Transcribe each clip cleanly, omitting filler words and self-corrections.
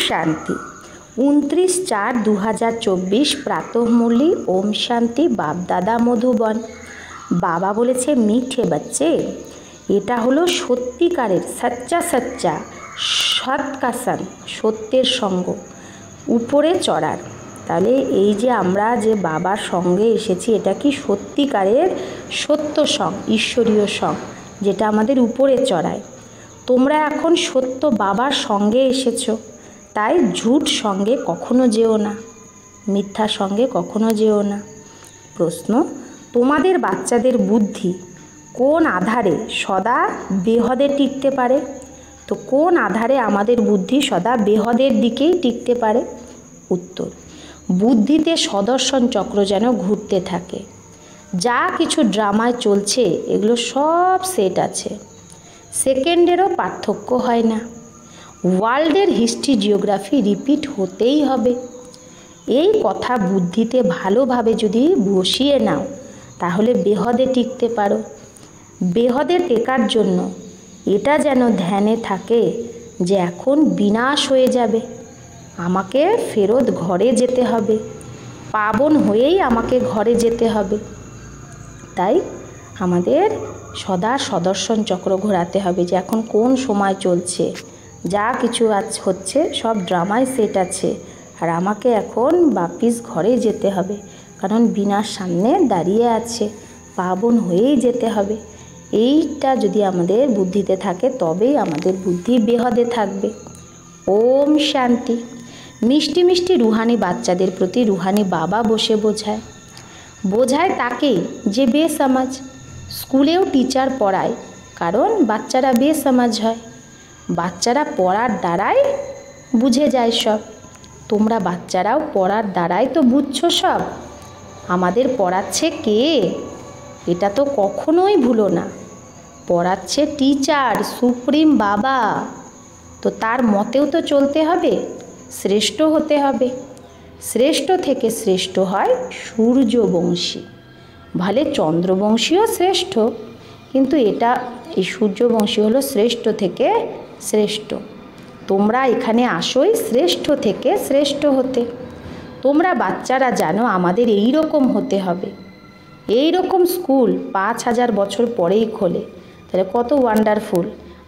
शांति 29/4/2024 प्रातःमुरली ओम शांति बाप दादा मधुबन। बाबा बोलेছে মিঠে बच्चे এটা হলো সত্যিকারের সচ্চা সচ্চা সৎ का संग সত্যের সঙ্গ উপরে চড়ার। তাহলে এই যে আমরা যে বাবার সঙ্গে এসেছি এটা কি সত্যিকারের সত্য সঙ্গ, ঈশ্বরীয় সঙ্গ, যেটা আমাদের উপরে চড়ায়। তোমরা এখন সত্য বাবার সঙ্গে এসেছো, তাই ঝুট সঙ্গে কখনো যেও না, মিথ্যা সঙ্গে কখনো যেও না। প্রশ্ন, তোমাদের বাচ্চাদের বুদ্ধি কোন আধারে সদা বেহদে টিকতে পারে? তো কোন আধারে আমাদের বুদ্ধি সদা বেহদের দিকেই টিকতে পারে? উত্তর, বুদ্ধিতে সদর্শন চক্র যেন ঘুরতে থাকে। যা কিছু ড্রামায় চলছে এগুলো সব সেট আছে, সেকেন্ডেরও পার্থক্য হয় না। ওয়ার্ল্ডের হিস্ট্রি জিওগ্রাফি রিপিট হতেই হবে। এই কথা বুদ্ধিতে ভালোভাবে যদি বসিয়ে নাও তাহলে বেহদে টিকতে পারো। বেহদে টেকার জন্য এটা যেন ধ্যানে থাকে যে এখন বিনাশ হয়ে যাবে, আমাকে ফেরত ঘরে যেতে হবে, পাবন হয়েই আমাকে ঘরে যেতে হবে। তাই আমাদের সদা সদর্শন চক্র ঘোরাতে হবে যে এখন কোন সময় চলছে, যা কিছু আজ হচ্ছে সব ড্রামায় সেট আছে, আর আমাকে এখন বাপিস ঘরে যেতে হবে, কারণ বিনাশ সামনে দাঁড়িয়ে আছে, পাবন হয়েই যেতে হবে। এইটা যদি আমাদের বুদ্ধিতে থাকে তবেই আমাদের বুদ্ধি বেহদে থাকবে। ওম শান্তি। মিষ্টি মিষ্টি রুহানি বাচ্চাদের প্রতি রুহানি বাবা বসে বোঝায় তাকেই যে বেসমাজ। স্কুলেও টিচার পড়ায়, কারণ বাচ্চারা বেসমাজ হয়। বাচ্চারা পড়ার দ্বারাই বুঝে যায় সব। তোমরা বাচ্চারাও পড়ার দ্বারাই তো বুঝছো সব। আমাদের পড়াচ্ছে কে? এটা তো কখনোই ভুলো না। পড়াচ্ছে টিচার, সুপ্রিম বাবা। তো তার মতেও তো চলতে হবে, শ্রেষ্ঠ হতে হবে। শ্রেষ্ঠ থেকে শ্রেষ্ঠ হয় সূর্যবংশী। ভালে চন্দ্রবংশীও শ্রেষ্ঠ, কিন্তু এটা এই সূর্যবংশী হলো শ্রেষ্ঠ থেকে শ্রেষ্ঠ। তোমরা এখানে আসোই শ্রেষ্ঠ থেকে শ্রেষ্ঠ হতে। তোমরা বাচ্চারা জানো আমাদের এই রকম হতে হবে। এই রকম স্কুল 5000 বছর পরেই খোলে, তাহলে কত ওয়ান্ডারফুল।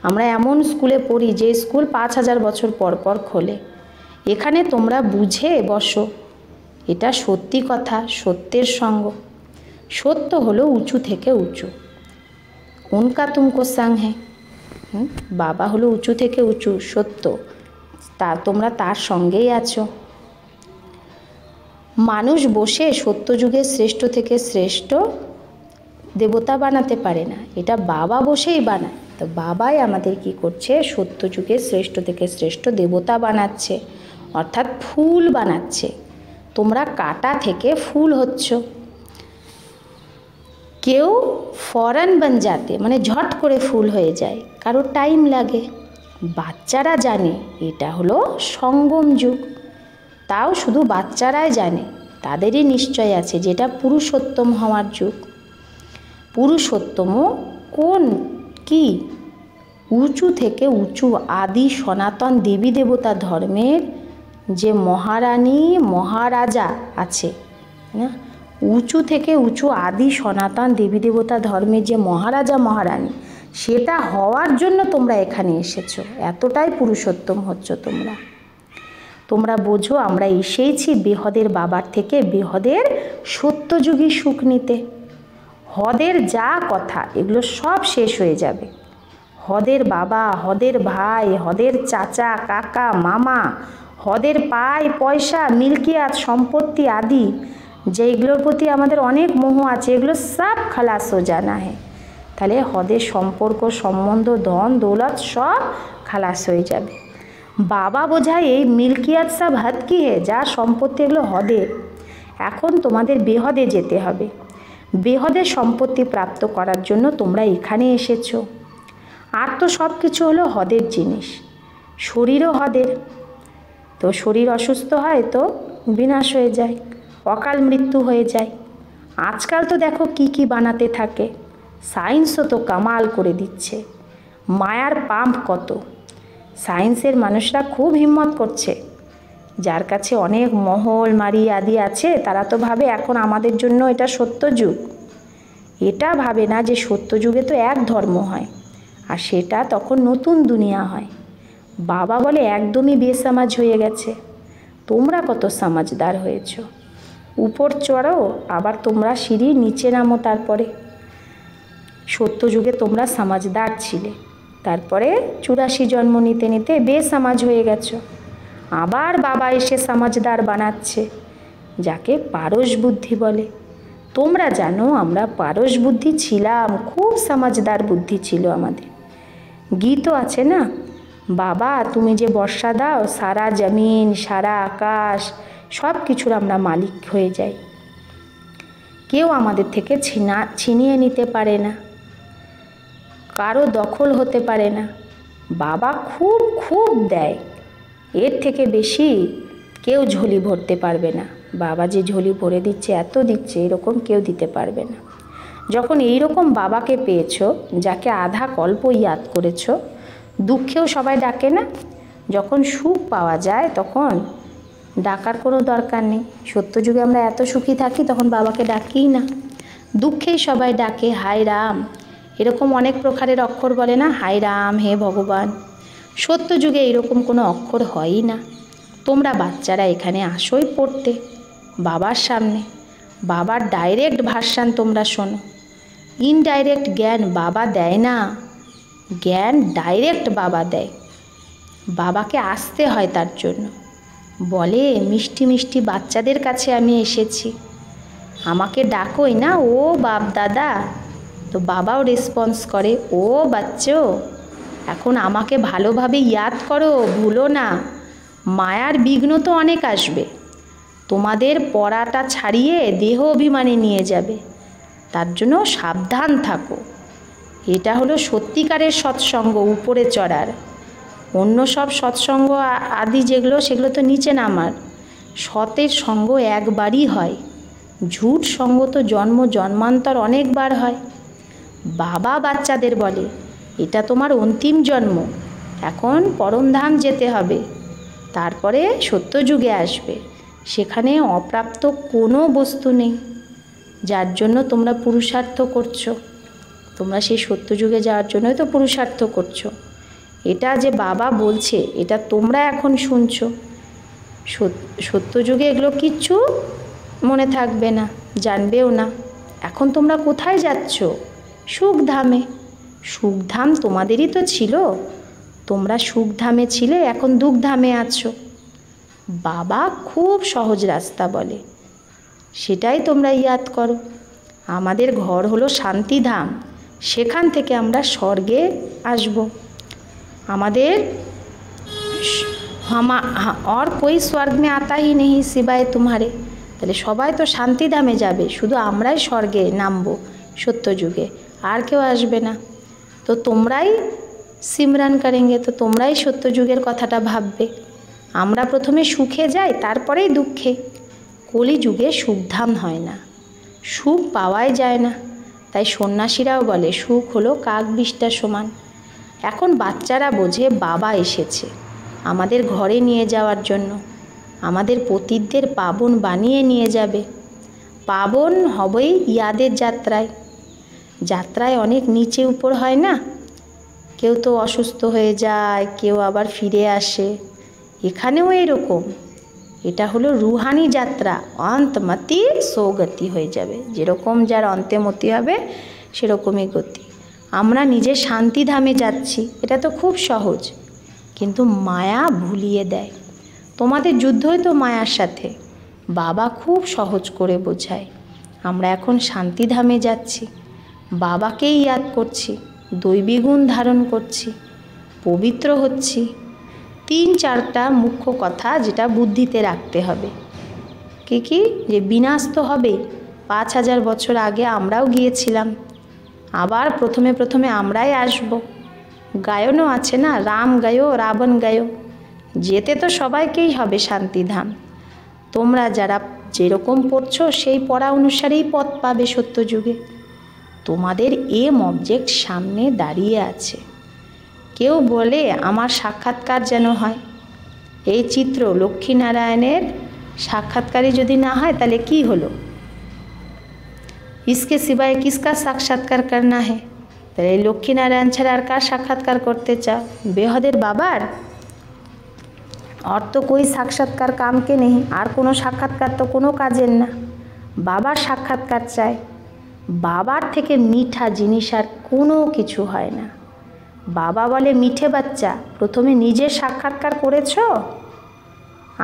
আমরা এমন স্কুলে পড়ি যে স্কুল 5000 বছর পর পর খোলে। এখানে তোমরা বুঝে বসো, এটা সত্যি কথা, সত্যের সঙ্গ। সত্য হলো উঁচু থেকে উঁচু। উনকা তুমকো সঙ্গ হ্যাঁ, বাবা হলো উঁচু থেকে উঁচু সত্য, তা তোমরা তার সঙ্গেই আছো। মানুষ বসে সত্যযুগের শ্রেষ্ঠ থেকে শ্রেষ্ঠ দেবতা বানাতে পারে না, এটা বাবা বসেই বানায়। তো বাবাই আমাদের কি করছে? সত্যযুগের শ্রেষ্ঠ থেকে শ্রেষ্ঠ দেবতা বানাচ্ছে, অর্থাৎ ফুল বানাচ্ছে। তোমরা কাটা থেকে ফুল হচ্ছ। কেউ ফরান বান যাতে মানে ঝট করে ফুল হয়ে যায়, কারো টাইম লাগে। বাচ্চারা জানে এটা হলো সঙ্গম যুগ, তাও শুধু বাচ্চারাই জানে, তাদেরই নিশ্চয় আছে যেটা পুরুষোত্তম হওয়ার যুগ। পুরুষোত্তম কোন কি? উঁচু থেকে উঁচু আদি সনাতন দেবী দেবতা ধর্মের যে মহারানী মহারাজা আছে না, উঁচু থেকে উঁচু আদি সনাতন দেবী দেবতা ধর্মের যে মহারাজা মহারানী, সেটা হওয়ার জন্য তোমরা এখানে এসেছো। এতটাই পুরুষোত্তম হচ্ছ তোমরা। তোমরা বোঝো আমরা এসেইছি বেহদের বাবার থেকে বেহদের সত্যযুগী সুখ নিতে। হদের যা কথা এগুলো সব শেষ হয়ে যাবে। হদের বাবা, হদের ভাই, হদের চাচা, কাকা, মামা, হদের পায় পয়সা, মিল্কিয়াত, সম্পত্তি আদি যেগুলোর প্রতি আমাদের অনেক মোহ আছে, এগুলো সব খালাস হয়ে জানা হ্যাঁ। তাহলে হদের সম্পর্ক, সম্বন্ধ, ধন দৌলত সব খালাস হয়ে যাবে। বাবা বোঝায় এই মিল্কিয়াত সব হদ কি হে, যা সম্পত্তি এগুলো হদের। এখন তোমাদের বেহদে যেতে হবে। বেহদের সম্পত্তি প্রাপ্ত করার জন্য তোমরা এখানে এসেছো। আর তো সব কিছু হলো হদের জিনিস। শরীরও হদের। তো শরীর অসুস্থ হয় তো বিনাশ হয়ে যায়, অকাল মৃত্যু হয়ে যায়। আজকাল তো দেখো কি কি বানাতে থাকে, সায়েন্সও তো কামাল করে দিচ্ছে। মায়ার পাম্প কত, সায়েন্সের মানুষরা খুব হিম্মত করছে, যার কাছে অনেক মহল মারি আদি আছে তারা তো ভাবে এখন আমাদের জন্য এটা সত্য যুগ। এটা ভাবে না যে সত্য যুগে তো এক ধর্ম হয়, আর সেটা তখন নতুন দুনিয়া হয়। বাবা বলে একদমই বেসমাজ হয়ে গেছে, তোমরা কত সমাজদার হয়েছ, উপর চড়ো আবার তোমরা সিঁড়ি নিচে নামো। তারপরে সত্য যুগে তোমরা সমাজদার ছিলে, তারপরে 84 জন্ম নিতে নিতে বেসমাজ হয়ে গেছো। আবার বাবা এসে সমাজদার বানাচ্ছে, যাকে পারস বুদ্ধি বলে। তোমরা জানো আমরা পারস বুদ্ধি ছিলাম, খুব সমাজদার বুদ্ধি ছিল আমাদের। গীতও আছে না, বাবা তুমি যে বর্ষা দাও সারা জমিন সারা আকাশ সব কিছুর আমরা মালিক হয়ে যাই, কেউ আমাদের থেকে ছিনিয়ে নিতে পারে না, কারো দখল হতে পারে না। বাবা খুব খুব দেয়, এর থেকে বেশি কেউ ঝুলি ভরতে পারবে না। বাবা যে ঝুলি ভরে দিচ্ছে, এত দিচ্ছে, এরকম কেউ দিতে পারবে না। যখন এইরকম বাবাকে পেয়েছো, যাকে আধা কল্প ইয়াদ করেছো, দুঃখেও সবাই ডাকে না, যখন সুখ পাওয়া যায় তখন ডাকার কোনো দরকার নেই। সত্যযুগে আমরা এত সুখী থাকি তখন বাবাকে ডাকিই না, দুঃখেই সবাই ডাকে হায় রাম, এরকম অনেক প্রকারের অক্ষর বলে না, হায় রাম হে ভগবান। সত্যযুগে এরকম কোনো অক্ষর হয়ই না। তোমরা বাচ্চারা এখানে আসোই পড়তে বাবার সামনে, বাবার ডাইরেক্ট ভার্সান তোমরা শোনো। ইনডাইরেক্ট জ্ঞান বাবা দেয় না, জ্ঞান ডাইরেক্ট বাবা দেয়। বাবাকে আসতে হয় তার জন্য। বলে মিষ্টি মিষ্টি বাচ্চাদের কাছে আমি এসেছি, আমাকে ডাকোই না ও বাপ দাদা, তো বাবাও রেসপন্স করে ও বাচ্চো এখন আমাকে ভালোভাবে ইয়াদ করো, ভুলো না, মায়ার বিঘ্ন তো অনেক আসবে, তোমাদের পড়াটা ছাড়িয়ে দেহ অভিমানে নিয়ে যাবে, তার জন্য সাবধান থাকো। এটা হলো সত্যিকারের সৎসঙ্গ, উপরে চড়ার। অন্য সব সৎসঙ্গ আদি যেগুলো সেগুলো তো নিচে নামার। সতের সঙ্গ একবারই হয়, ঝুট সঙ্গ তো জন্ম জন্মান্তর অনেকবার হয়। বাবা বাচ্চাদের বলে এটা তোমার অন্তিম জন্ম, এখন পরমধাম যেতে হবে, তারপরে সত্যযুগে আসবে, সেখানে অপ্রাপ্ত কোনো বস্তু নেই, যার জন্য তোমরা পুরুষার্থ করছো। তোমরা সেই সত্যযুগে যাওয়ার জন্যই তো পুরুষার্থ করছো। এটা যে বাবা বলছে এটা তোমরা এখন শুনছো, সত্যযুগে এগুলো কিচ্ছু মনে থাকবে না, জানবেও না। এখন তোমরা কোথায় যাচ্ছ? সুখধামে। সুখধাম তোমাদেরই তো ছিল, তোমরা সুখধামে ছিলে, এখন দুঃখধামে আছো। বাবা খুব সহজ রাস্তা বলে, সেটাই তোমরা ইয়াদ করো। আমাদের ঘর হলো শান্তিধাম, সেখান থেকে আমরা স্বর্গে আসব। আমাদের और कोई स्वर्ग में आता ही नहीं सिवाय तुम्हारे, তাহলে সবাই তো শান্তিধামে যাবে, শুধু আমরাই স্বর্গে নামবো সত্যযুগে, আর কেউ আসবে না। তো তোমরাই সিমরান করেंगे, তো তোমরাই সত্যযুগের কথাটা ভাববে। আমরা প্রথমে সুখে যাই, তারপরেই দুঃখে। কলিযুগে সুখধাম হয় না, সুখ পাওয়াই যায় না। তাই সন্ন্যাসীরাও বলে সুখ হলো কাক বিষ্ঠা সমান। এখন বাচ্চারা বোঝে বাবা এসেছে আমাদের ঘরে নিয়ে যাওয়ার জন্য, আমাদের পতিতদের পাবন বানিয়ে নিয়ে যাবে। পাবন হবেই ইয়াদের যাত্রায়। যাত্রায় অনেক নিচে উপর হয় না, কেউ তো অসুস্থ হয়ে যায়, কেউ আবার ফিরে আসে, এখানেও এরকম। এটা হলো রুহানি যাত্রা, অন্তমতি সৌগতি হয়ে যাবে, যেরকম যার অন্তেমতি হবে সেরকমই গতি। আমরা নিজে শান্তিধামে যাচ্ছি, এটা তো খুব সহজ, কিন্তু মায়া ভুলিয়ে দেয়। তোমাদের যুদ্ধই তো মায়ার সাথে, বাবা খুব সহজ করে বোঝায়। আমরা এখন শান্তিধামে যাচ্ছি, বাবাকেই ইয়াদ করছি, দৈবী গুণ ধারণ করছি, পবিত্র হচ্ছি। 3-4টা মুখ্য কথা যেটা বুদ্ধিতে রাখতে হবে। কি যে বিনাশ তো হবেই। 5000 বছর আগে আমরাও গিয়েছিলাম, আবার প্রথমে আমরাই আসব। গায়নও আছে না, রাম গায়ো রাবণ গায়ো, যেতে তো সবাইকেই হবে শান্তিধাম। তোমরা যারা যেরকম পড়ছো সেই পড়া অনুসারেই পথ পাবে সত্যযুগে। তোমাদের এম অবজেক্ট সামনে দাঁড়িয়ে আছে, কেউ বলে আমার সাক্ষাৎকার যেন হয়। এই চিত্র লক্ষ্মীনারায়ণের সাক্ষাৎকারই যদি না হয় তাহলে কি হলো? इसके सिवाय किसका साक्षात्कार करना है? তাহলে এই লক্ষ্মীনারায়ণ ছাড়া আর কার সাক্ষাৎকার করতে চাও? বেহদের বাবার? और तो कोई साक्षात्कार काम के नहीं, আর কোনো সাক্ষাৎকার তো কোনো কাজের না। বাবার সাক্ষাৎকার চাই। বাবার থেকে মিঠা জিনিস আর কোনো কিছু হয় না। বাবা বলে মিঠে বাচ্চা, প্রথমে নিজের সাক্ষাৎকার করেছো?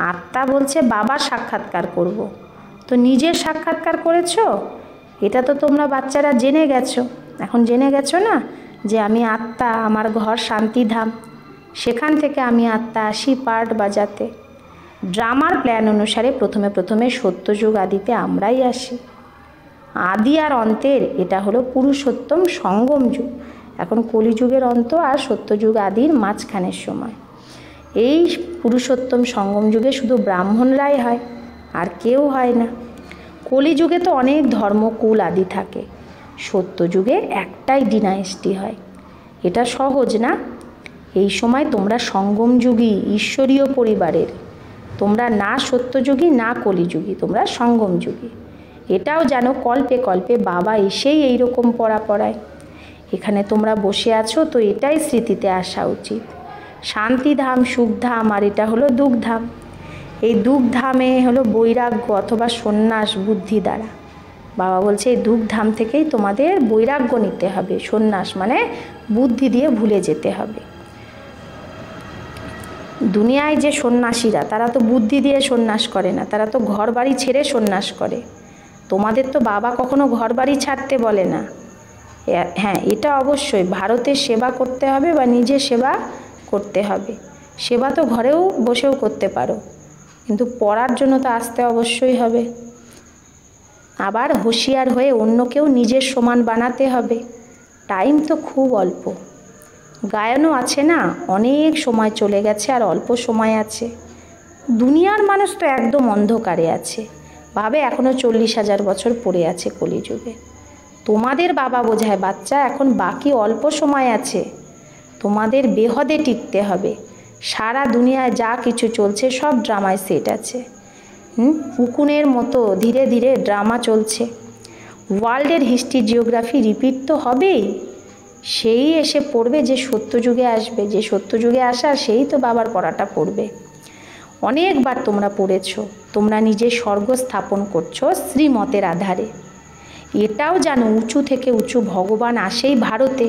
আত্মা বলছে বাবার সাক্ষাৎকার করব। তো নিজের সাক্ষাৎকার করেছো? এটা তো তোমরা বাচ্চারা জেনে গেছো। এখন জেনে গেছো না যে আমি আত্মা, আমার ঘর শান্তিধাম, সেখান থেকে আমি আত্মা আসি পার্ট বাজাতে। ড্রামার প্ল্যান অনুসারে প্রথমে সত্যযুগ আদিতে আমরাই আসি। আদি আর অন্তের এটা হলো পুরুষোত্তম সঙ্গম যুগ। এখন কলিযুগের অন্ত আর সত্যযুগ আদির মাঝখানের সময়। এই পুরুষোত্তম সঙ্গম যুগে শুধু ব্রাহ্মণরাই হয়, আর কেউ হয় না। কলিযুগে তো অনেক ধর্মকুল আদি থাকে, সত্যযুগে একটাই ডিনাইস্টি হয়। এটা সহজ না? এই সময় তোমরা সঙ্গম যুগী, ঈশ্বরীয় পরিবারের। তোমরা না সত্যযুগী না কলিযুগী, তোমরা সঙ্গম যুগী। এটাও জানো কল্পে কল্পে বাবা এসেই এইরকম পড়ায়। এখানে তোমরা বসে আছো তো এটাই স্মৃতিতে আসা উচিত। শান্তিধাম, সুখধাম, আর এটা হলো দুঃখধাম। এই দুঃখধামে হলো বৈরাগ্য অথবা সন্ন্যাস বুদ্ধি দ্বারা। বাবা বলছে এই দুঃখধাম থেকেই তোমাদের বৈরাগ্য নিতে হবে। সন্ন্যাস মানে বুদ্ধি দিয়ে ভুলে যেতে হবে। দুনিয়ায় যে সন্ন্যাসীরা তারা তো বুদ্ধি দিয়ে সন্ন্যাস করে না, তারা তো ঘর বাড়ি ছেড়ে সন্ন্যাস করে। তোমাদের তো বাবা কখনো ঘর বাড়ি ছাড়তে বলে না। হ্যাঁ, এটা অবশ্যই ভারতের সেবা করতে হবে বা নিজের সেবা করতে হবে। সেবা তো ঘরেও বসেও করতে পারো, কিন্তু পড়ার জন্য তো আসতে অবশ্যই হবে। আবার হুঁশিয়ার হয়ে অন্যকেও নিজের সমান বানাতে হবে। টাইম তো খুব অল্প। গায়নও আছে না, অনেক সময় চলে গেছে আর অল্প সময় আছে। দুনিয়ার মানুষ তো একদম অন্ধকারে আছে, ভাবে এখনও 40,000 বছর পড়ে আছে কলিযুগে। তোমাদের বাবা বোঝায় বাচ্চা এখন বাকি অল্প সময় আছে, তোমাদের বেহদে টিকতে হবে। সারা দুনিয়ায় যা কিছু চলছে সব ড্রামায় সেট আছে। উকুনের মতো ধীরে ধীরে ড্রামা চলছে। ওয়ার্ল্ডের হিস্ট্রি জিওগ্রাফি রিপিট তো হবেই। সেই এসে পড়বে যে সত্যযুগে আসবে, যে সত্যযুগে আসা সেই তো বাবার পড়াটা পড়বে। অনেকবার তোমরা পড়েছো, তোমরা নিজের স্বর্গ স্থাপন করছো শ্রীমতের আধারে। এটাও জানো উঁচু থেকে উঁচু ভগবান আসেই ভারতে,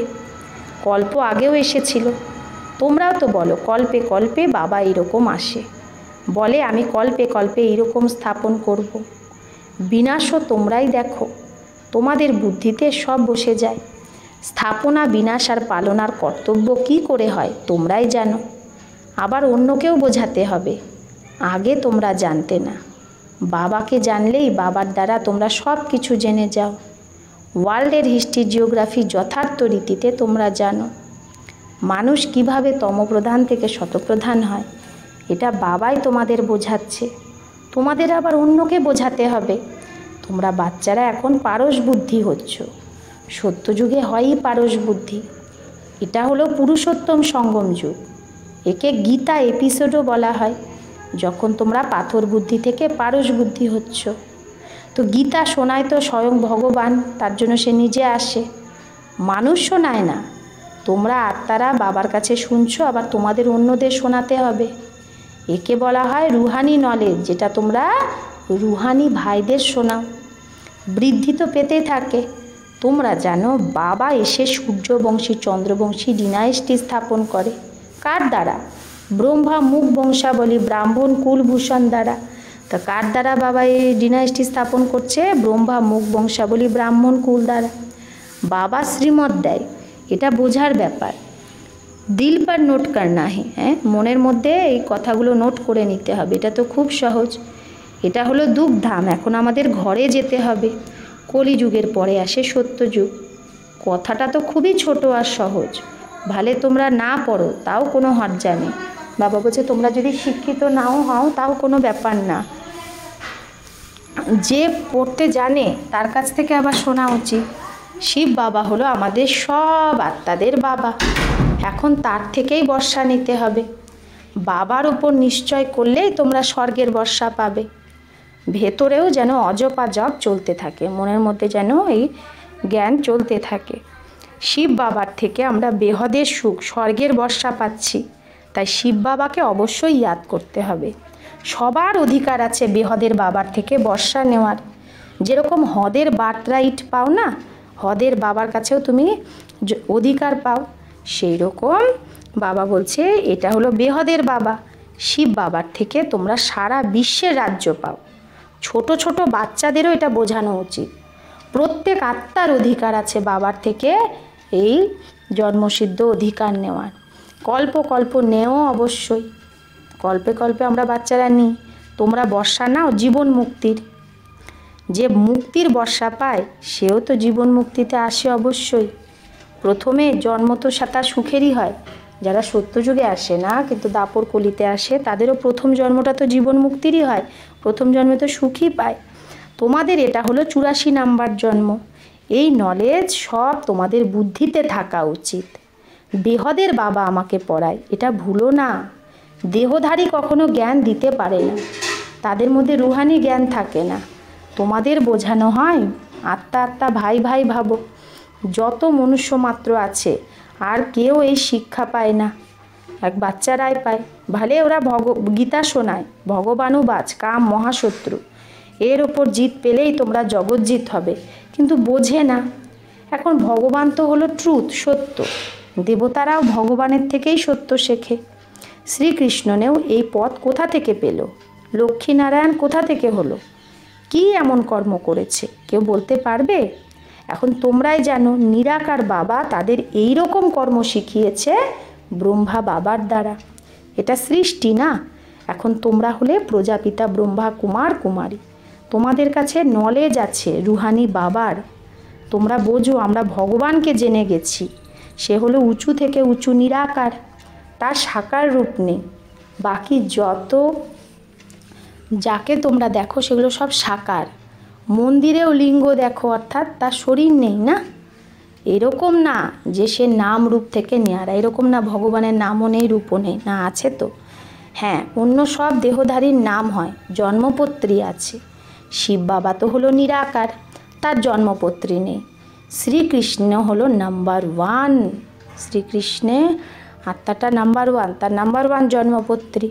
কল্প আগেও এসেছিল। তোমরাও তো বলো কল্পে কল্পে বাবা এরকম আসে, বলে আমি কল্পে কল্পে এইরকম স্থাপন করব। বিনাশও তোমরাই দেখো, তোমাদের বুদ্ধিতে সব বসে যায়। স্থাপনা, বিনাশ আর পালনার কর্তব্য কি করে হয় তোমরাই জানো। আবার অন্যকেও বোঝাতে হবে, আগে তোমরা জানতে না। বাবাকে জানলেই বাবার দ্বারা তোমরা সব কিছু জেনে যাও। ওয়ার্ল্ডের হিস্ট্রি জিওগ্রাফি যথার্থ রীতিতে তোমরা জানো। মানুষ কিভাবে তমপ্রধান থেকে শতপ্রধান হয় এটা বাবাই তোমাদের বোঝাচ্ছে। তোমাদের আবার অন্যকে বোঝাতে হবে। তোমরা বাচ্চারা এখন পারস বুদ্ধি হচ্ছ, সত্যযুগে হয়ই পারস বুদ্ধি। এটা হলো পুরুষোত্তম সঙ্গম যুগ। একে গীতা এপিসোডও বলা হয়, যখন তোমরা পাথর বুদ্ধি থেকে পারস বুদ্ধি হচ্ছ। তো গীতা শোনায় তো স্বয়ং ভগবান, তার জন্য সে নিজে আসে, মানুষ শোনায় না। তোমরা আত্মারা বাবার কাছে শুনছো, আবার তোমাদের অন্যদের শোনাতে হবে। একে বলা হয় রুহানি নলেজ, যেটা তোমরা রুহানি ভাইদের শোনাও। বৃদ্ধি তো পেতে থাকে। তোমরা জানো বাবা এসে সূর্যবংশী চন্দ্রবংশী ডিনাইস্টি স্থাপন করে। কার দ্বারা? ব্রহ্মা মুখ বংশাবলী ব্রাহ্মণ কুলভূষণ দ্বারা। তা কার দ্বারা বাবা এই ডিনাইস্টি স্থাপন করছে? ব্রহ্মা মুখ বংশাবলী ব্রাহ্মণ কুল দ্বারা। বাবা শ্রীমত দেয়, এটা বোঝার ব্যাপার। দিল পর নোট করনা হে, হ্যাঁ, মনের মধ্যে এই কথাগুলো নোট করে নিতে হবে। এটা তো খুব সহজ। এটা হলো দুঃখধাম। এখন আমাদের ঘরে যেতে হবে। কলিযুগের পরে আসে সত্যযুগ। কথাটা তো খুবই ছোট আর সহজ। ভালে তোমরা না পড়ো তাও কোনো হর্জা নেই। বাবা বলছে তোমরা যদি শিক্ষিত নাও হও তাও কোনো ব্যাপার না। যে পড়তে জানে তার কাছ থেকে আবার শোনা উচিত। শিব বাবা হলো আমাদের সব আত্মাদের বাবা। এখন তার থেকেই বর্ষা নিতে হবে। বাবার উপর নিশ্চয় করলেই তোমরা স্বর্গের বর্ষা পাবে। ভেতরেও যেন অজপা জপ চলতে থাকে, মনের মধ্যে যেন এই জ্ঞান চলতে থাকে। শিব বাবার থেকে আমরা বেহদের সুখ, স্বর্গের বর্ষা পাচ্ছি, তাই শিব বাবাকে অবশ্যই ইয়াদ করতে হবে। সবার অধিকার আছে বেহদের বাবার থেকে বর্ষা নেওয়ার। যেরকম হদের বার্থরাইট পাও না, হদের বাবার কাছেও তুমি অধিকার পাও, সেই রকম বাবা বলছে এটা হলো বেহদের বাবা, শিব বাবার থেকে তোমরা সারা বিশ্বের রাজ্য পাও। ছোট ছোট বাচ্চাদেরও এটা বোঝানো উচিত। প্রত্যেক আত্মার অধিকার আছে বাবার থেকে এই জন্মসিদ্ধ অধিকার নেওয়ার। কল্প কল্প নেও অবশ্যই, কল্পে কল্পে আমরা বাচ্চারা নিই। তোমরা বর্ষা নাও জীবন মুক্তির। যে মুক্তির বর্ষা পায় সেও তো জীবন মুক্তিতে আসে অবশ্যই। প্রথমে জন্ম তো তার সুখেরই হয়, যারা সত্যযুগে আসে না কিন্তু দাপর কলিতে আসে তাদেরও প্রথম জন্মটা তো জীবন মুক্তিরই হয়, প্রথম জন্মে তো সুখই পায়। তোমাদের এটা হলো 84 নাম্বার জন্ম। এই নলেজ সব তোমাদের বুদ্ধিতে থাকা উচিত। দেহদের বাবা আমাকে পড়ায়, এটা ভুলো না। দেহধারী কখনো জ্ঞান দিতে পারে না, তাদের মধ্যে রুহানি জ্ঞান থাকে না। তোমাদের বোঝানো হয় আত্মা আত্মা ভাই ভাই ভাবো। যত মনুষ্য মাত্র আছে আর কেউ এই শিক্ষা পায় না, এক বাচ্চারাই পায়। ভালে ওরা গীতা শোনায়, ভগবানুবাজ কাম মহাশত্রু, এর ওপর জিত পেলেই তোমরা জগৎজিৎ হবে, কিন্তু বোঝে না। এখন ভগবান তো হলো ট্রুথ, সত্য। দেবতারাও ভগবানের থেকেই সত্য শেখে। শ্রীকৃষ্ণনেও এই পথ কোথা থেকে পেল? লক্ষ্মীনারায়ণ কোথা থেকে হলো? কি এমন কর্ম করেছে কেউ বলতে পারবে? এখন তোমরাই জানো নিরাকার বাবা তাদের এই রকম কর্ম শিখিয়েছে ব্রহ্মা বাবার দ্বারা। এটা সৃষ্টি না। এখন তোমরা হলে প্রজাপিতা ব্রহ্মা কুমার কুমারী, তোমাদের কাছে নলেজ আছে রুহানি বাবার। তোমরা বোঝো আমরা ভগবানকে জেনে গেছি, সে হলো উঁচু থেকে উঁচু নিরাকার, তার সাকার রূপ নেই। বাকি যত যাকে তোমরা দেখো সেগুলো সব সাকার। মন্দিরেও লিঙ্গ দেখো, অর্থাৎ তার শরীর নেই না। এরকম না যে সে নাম রূপ থেকে নেয়ারা, এরকম না ভগবানের নামও নেই রূপও নেই, না আছে তো। হ্যাঁ, অন্য সব দেহধারীর নাম হয়, জন্মপত্রী আছে। শিব বাবা তো হলো নিরাকার, তার জন্মপত্রী নেই। শ্রীকৃষ্ণ হলো নাম্বার 1, শ্রীকৃষ্ণে আত্মাটা নাম্বার 1, তার নাম্বার 1 জন্মপত্রী।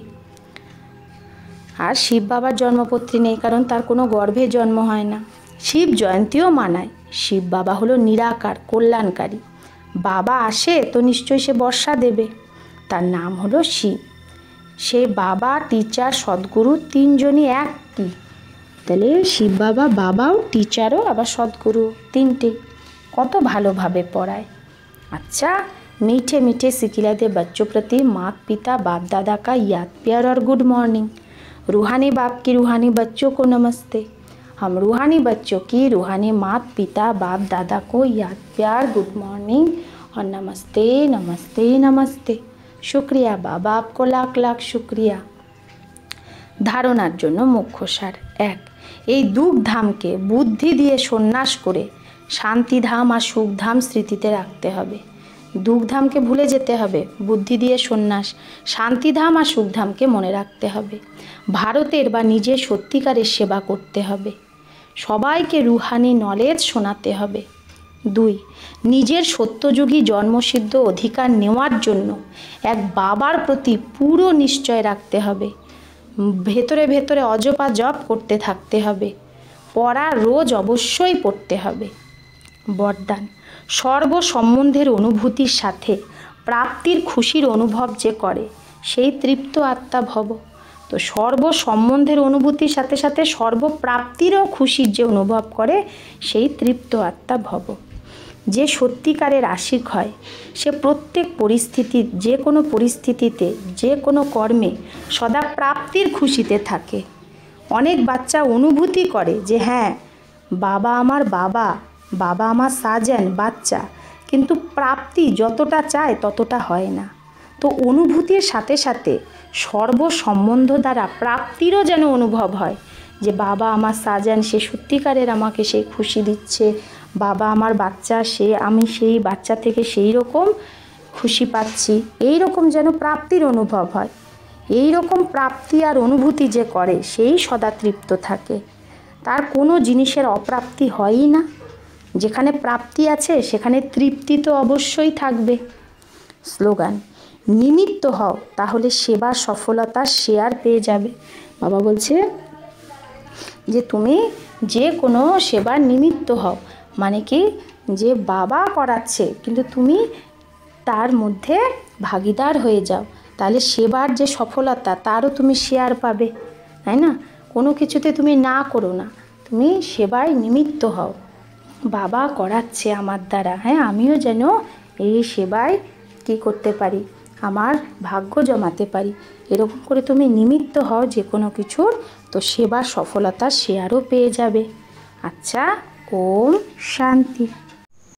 আর শিব বাবার জন্মপত্রী নেই, কারণ তার কোনো গর্ভে জন্ম হয় না। শিব জয়ন্তীও মানায়। শিব বাবা হলো নিরাকার, কল্যাণকারী। বাবা আসে তো নিশ্চয়ই সে বর্ষা দেবে, তার নাম হলো শিব। সে বাবা, টিচার, সদ্গুরু তিনজনই একই। তাহলে শিব বাবা বাবাও, টিচারও, আবার সদ্গুরু, তিনটে। কত ভালোভাবে পড়ায়। अच्छा, मीठे मीठे सिखिलाते बच्चों प्रति माता पिता बाप दादा का याद प्यार और गुड मॉर्निंग। रूहानी बाप की रूहानी बच्चों को नमस्ते। हम रूहानी बच्चों की रूहानी माता पिता बाप दादा को याद प्यार गुड मॉर्निंग और नमस्ते नमस्ते नमस्ते। शुक्रिया बाबा, आपको लाख लाख शुक्रिया। ধারণার জন্য মুখ্যসার 1, এই দুঃখধামকে বুদ্ধি দিয়ে সন্ন্যাস করে শান্তিধাম আর সুখধাম স্মৃতিতে রাখতে হবে। দুঃখধামকে ভুলে যেতে হবে, বুদ্ধি দিয়ে সন্ন্যাস, শান্তিধাম আর সুখধামকে মনে রাখতে হবে। ভারতের বা নিজের সত্যিকারের সেবা করতে হবে। সবাইকে রুহানি নলেজ শোনাতে হবে। 2, নিজের সত্যযুগী জন্মসিদ্ধ অধিকার নেওয়ার জন্য এক বাবার প্রতি পুরো নিশ্চয় রাখতে হবে। ভেতরে ভেতরে অজপা জপ করতে থাকতে হবে। পড়া রোজ অবশ্যই পড়তে হবে। বরদান, সর্ব সম্বন্ধের অনুভূতির সাথে প্রাপ্তির খুশির অনুভব যে করে সেই তৃপ্ত আত্মা ভব। তো সর্ব সম্বন্ধের অনুভূতির সাথে সাথে সর্বপ্রাপ্তিরও খুশির যে অনুভব করে সেই তৃপ্ত আত্মা ভব। যে সত্যিকারের আশিক হয় সে প্রত্যেক পরিস্থিতি, যে কোনো পরিস্থিতিতে, যে কোনো কর্মে সদা প্রাপ্তির খুশিতে থাকে। অনেক বাচ্চা অনুভূতি করে যে হ্যাঁ বাবা আমার বাবা, বাবা আমার সাজেন বাচ্চা, কিন্তু প্রাপ্তি যতটা চায় ততটা হয় না। তো অনুভূতির সাথে সাথে সর্বসম্বন্ধ দ্বারা প্রাপ্তিরও যেন অনুভব হয় যে বাবা আমার সাজেন, সে সত্যিকারের আমাকে সেই খুশি দিচ্ছে, বাবা আমার বাচ্চা, সে আমি সেই বাচ্চা থেকে সেই রকম খুশি পাচ্ছি, এই রকম যেন প্রাপ্তির অনুভব হয়। এই রকম প্রাপ্তি আর অনুভূতি যে করে সেই সদা তৃপ্ত থাকে, তার কোনো জিনিসের অপ্রাপ্তি হয়ই না। যেখানে প্রাপ্তি আছে সেখানে তৃপ্তি তো অবশ্যই থাকবে। স্লোগান, নিমিত্ত হও, তাহলে সেবার সফলতার শেয়ার পেয়ে যাবে। বাবা বলছে যে তুমি যে কোনো সেবার নিমিত্ত হও, মানে কি, যে বাবা করাচ্ছে কিন্তু তুমি তার মধ্যে ভাগীদার হয়ে যাও, তাহলে সেবার যে সফলতা তারও তুমি শেয়ার পাবে, তাই না? কোনো কিছুতে তুমি না করো না, তুমি সেবায় নিমিত্ত হও। বাবা করাচ্ছে আমার দ্বারা, হ্যাঁ, আমিও যেন এই সেবায় কী করতে পারি, আমার ভাগ্য জমাতে পারি। এরকম করে তুমি নিমিত্ত হও যে কোনো কিছুর, তো সেবার সফলতার শেয়ারও পেয়ে যাবে। আচ্ছা, ওম শান্তি।